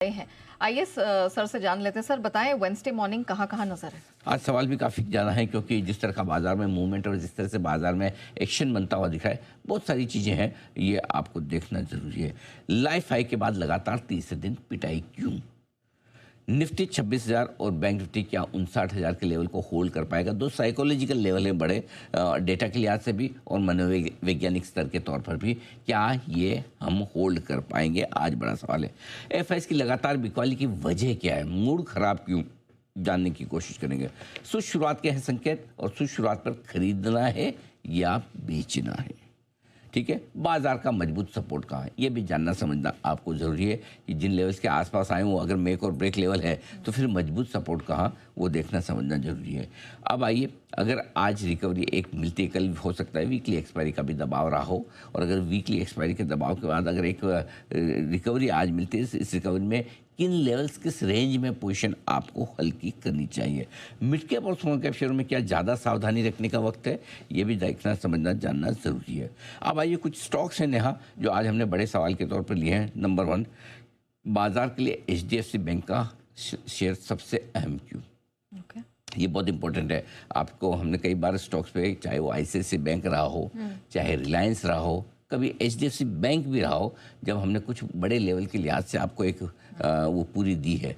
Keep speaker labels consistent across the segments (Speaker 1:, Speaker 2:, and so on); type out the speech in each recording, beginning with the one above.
Speaker 1: गए हैं। आइए सर से जान लेते हैं। सर बताएं, वेडनेसडे मॉर्निंग कहाँ नजर है?
Speaker 2: आज सवाल भी काफ़ी ज़्यादा है, क्योंकि जिस तरह का बाजार में मूवमेंट और जिस तरह से बाजार में एक्शन बनता हुआ दिख रहा है, बहुत सारी चीज़ें हैं, ये आपको देखना ज़रूरी है। लाइफ हाई के बाद लगातार तीसरे दिन पिटाई क्यों? निफ्टी 26,000 और बैंक निफ्टी क्या 59,000 के लेवल को होल्ड कर पाएगा? दो साइकोलॉजिकल लेवल है बड़े, डेटा के लिहाज से भी और मनोवैज्ञानिक स्तर के तौर पर भी। क्या ये हम होल्ड कर पाएंगे? आज बड़ा सवाल है। एफआईएस की लगातार बिकवाली की वजह क्या है? मूड खराब क्यों? जानने की कोशिश करेंगे। सुस्त शुरुआत के हैं संकेत, और सुस्त शुरुआत पर खरीदना है या बेचना है? ठीक है, बाजार का मजबूत सपोर्ट कहाँ है, ये भी जानना समझना आपको ज़रूरी है कि जिन लेवल्स के आसपास आए हों, अगर मेक और ब्रेक लेवल है तो फिर मजबूत सपोर्ट कहाँ, वो देखना समझना जरूरी है। अब आइए, अगर आज रिकवरी एक मिलती है, कल हो सकता है वीकली एक्सपायरी का भी दबाव रहा हो, और अगर वीकली एक्सपायरी के दबाव के बाद अगर एक रिकवरी आज मिलती है, इस रिकवरी में किन लेवल्स, किस रेंज में पोजीशन आपको हल्की करनी चाहिए? मिड कैप और स्मॉल कैप शेयरों में क्या ज़्यादा सावधानी रखने का वक्त है, ये भी देखना समझना जानना ज़रूरी है। अब आइए, कुछ स्टॉक्स हैं नेहा जो आज हमने बड़े सवाल के तौर पर लिए हैं। नंबर 1, बाजार के लिए HDFC बैंक का शेयर सबसे अहम क्यों? ये बहुत इंपॉर्टेंट है। आपको हमने कई बार स्टॉक्स पे, चाहे वो ICICI बैंक रहा हो, चाहे रिलायंस रहा हो, कभी HDFC बैंक भी रहा हो, जब हमने कुछ बड़े लेवल के लिहाज से आपको एक वो पूरी दी है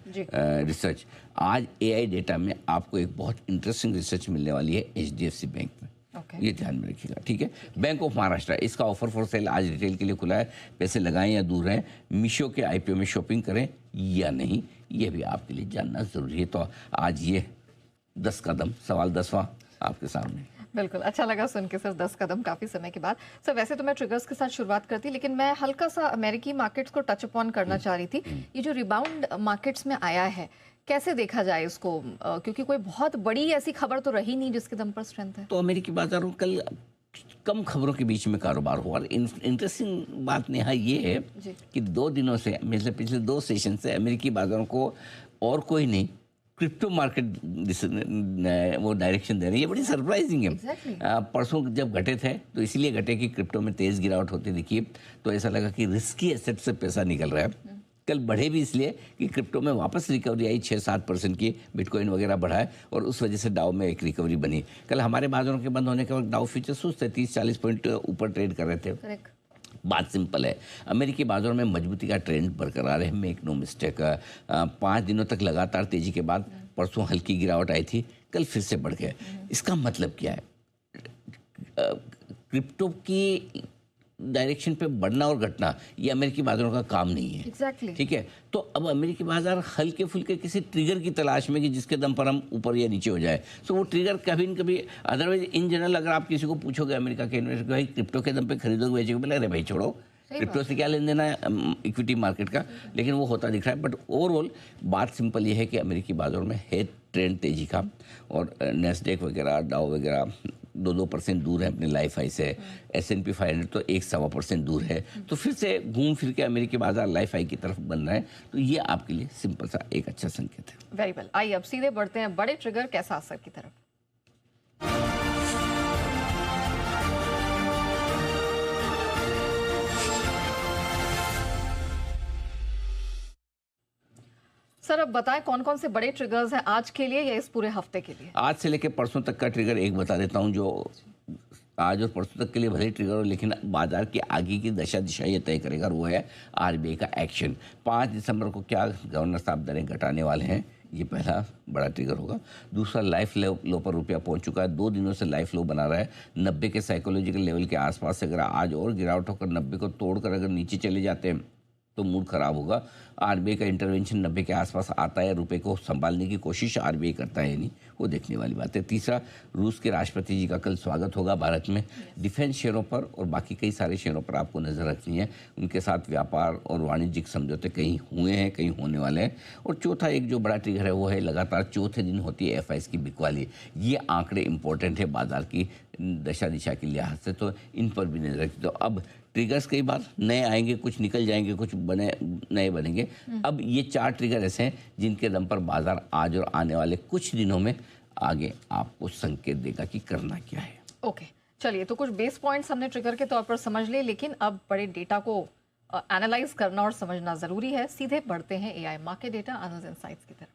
Speaker 2: रिसर्च। आज AI डेटा में आपको एक बहुत इंटरेस्टिंग रिसर्च मिलने वाली है HDFC बैंक में। ये ध्यान में रखिएगा, ठीक है। बैंक ऑफ महाराष्ट्र, इसका ऑफर फॉर सेल आज रिटेल के लिए खुला है। पैसे लगाएं या दूर रहें? मीशो के IPO में शॉपिंग करें या नहीं, ये भी आपके लिए जानना ज़रूरी है। तो आज ये 10 कदम, सवाल 10वां आपके सामने।
Speaker 1: बिल्कुल, अच्छा लगा सुन के सर, 10 कदम काफ़ी समय के बाद। सर वैसे तो मैं ट्रिगर्स के साथ शुरुआत करती, लेकिन मैं हल्का सा अमेरिकी मार्केट्स को टच अपॉन करना चाह रही थी। ये जो रिबाउंड मार्केट्स में आया है, कैसे देखा जाए इसको? क्योंकि कोई बहुत बड़ी ऐसी खबर तो रही नहीं जिसके दम पर स्ट्रेंथ है।
Speaker 2: तो अमेरिकी बाजारों कल कम खबरों के बीच में कारोबार हुआ। और इंटरेस्टिंग बात नेहा ये है कि 2 दिनों से, मतलब पिछले 2 सेशन से अमेरिकी बाजारों को और कोई नहीं, क्रिप्टो मार्केट वो डायरेक्शन दे रही है। ये बड़ी सरप्राइजिंग है। परसों जब घटे थे तो इसलिए घटे कि क्रिप्टो में तेज़ गिरावट होती दिखी, तो ऐसा लगा कि रिस्की एसेट से पैसा निकल रहा है। कल बढ़े भी इसलिए कि क्रिप्टो में वापस रिकवरी आई 6-7% की, बिटकॉइन वगैरह बढ़ा है, और उस वजह से डाउ में एक रिकवरी बनी। कल हमारे बाजारों के बंद होने के वक्त डाउ फ्यूचर सुस्त है, 30-40 पॉइंट ऊपर ट्रेड कर रहे थे। बात सिंपल है, अमेरिकी बाजारों में मजबूती का ट्रेंड बरकरार है, मेक नो मिस्टेक। 5 दिनों तक लगातार तेजी के बाद परसों हल्की गिरावट आई थी, कल फिर से बढ़ गया। इसका मतलब क्या है? क्रिप्टो की डायरेक्शन पे बढ़ना और घटना ये अमेरिकी बाजारों का काम नहीं है। ठीक है, तो अब अमेरिकी बाजार हल्के फुल्के किसी ट्रिगर की तलाश में कि जिसके दम पर हम ऊपर या नीचे हो जाए। सो वो ट्रिगर कभी न कभी, अदरवाइज इन जनरल अगर आप किसी को पूछोगे अमेरिका के इन्वेस्टर को, भाई क्रिप्टो के दम पे खरीदोगे बेचोगे, बोले अरे भाई छोड़ो, क्रिप्टो से क्या लेन देना है इक्विटी मार्केट का। लेकिन वो होता दिख रहा है। बट ओवरऑल बात सिंपल ये है कि अमेरिकी बाजारों में है ट्रेंड तेजी का, और नेस्डेक वगैरह, डाउ वगैरह 2% दूर है अपने लाइफ हाई से। S&P 500 तो 1-1.25% दूर है। तो फिर से घूम फिर के अमेरिकी बाजार लाइफ हाई की तरफ बन रहा है। तो ये आपके लिए सिंपल सा एक अच्छा संकेत है।
Speaker 1: वेरी वेल, आइए अब सीधे बढ़ते हैं बड़े ट्रिगर कैसा असर की तरफ। सर अब बताएं, कौन कौन से बड़े ट्रिगर्स हैं आज के लिए या इस पूरे हफ्ते के लिए?
Speaker 2: आज से लेकर परसों तक का ट्रिगर एक बता देता हूं, जो आज और परसों तक के लिए भले ट्रिगर हो, लेकिन बाजार की आगे की दशा दिशा ये तय करेगा, और वो है RBI का एक्शन। 5 दिसंबर को क्या गवर्नर साहब दरें घटाने वाले हैं, ये पहला बड़ा ट्रिगर होगा। दूसरा, लाइफ लो पर रुपया पहुंच चुका है, 2 दिनों से लाइफ लो बना रहा है 90 के साइकोलॉजिकल लेवल के आसपास से। अगर आज और गिरावट होकर 90 को तोड़कर अगर नीचे चले जाते हैं तो मूड खराब होगा। RBI का इंटरवेंशन 90 के आसपास आता है, रुपए को संभालने की कोशिश RBI करता है नहीं, वो देखने वाली बात है। तीसरा, रूस के राष्ट्रपति जी का कल स्वागत होगा भारत में। डिफेंस शेयरों पर और बाकी कई सारे शेयरों पर आपको नज़र रखनी है, उनके साथ व्यापार और वाणिज्यिक समझौते कहीं हुए हैं, कहीं होने वाले हैं। और चौथा एक जो बड़ा ट्रिगर है वो है लगातार चौथे दिन होती है FIs की बिकवाली। ये आंकड़े इंपॉर्टेंट है बाजार की दशा दिशा के लिहाज से, तो इन पर भी नजर रखते। तो अब ट्रिगर्स कई बार नए आएंगे, कुछ निकल जाएंगे, कुछ नए बनेंगे। अब ये 4 ट्रिगर ऐसे हैं जिनके दम पर बाजार आज और आने वाले कुछ दिनों में आगे आपको संकेत देगा कि करना क्या है।
Speaker 1: ओके, चलिए, तो कुछ बेस पॉइंट्स हमने ट्रिगर के तौर पर समझ लिए, लेकिन अब बड़े डेटा को एनालाइज करना और समझना ज़रूरी है। सीधे बढ़ते हैं AI market data analysis insights की तरफ।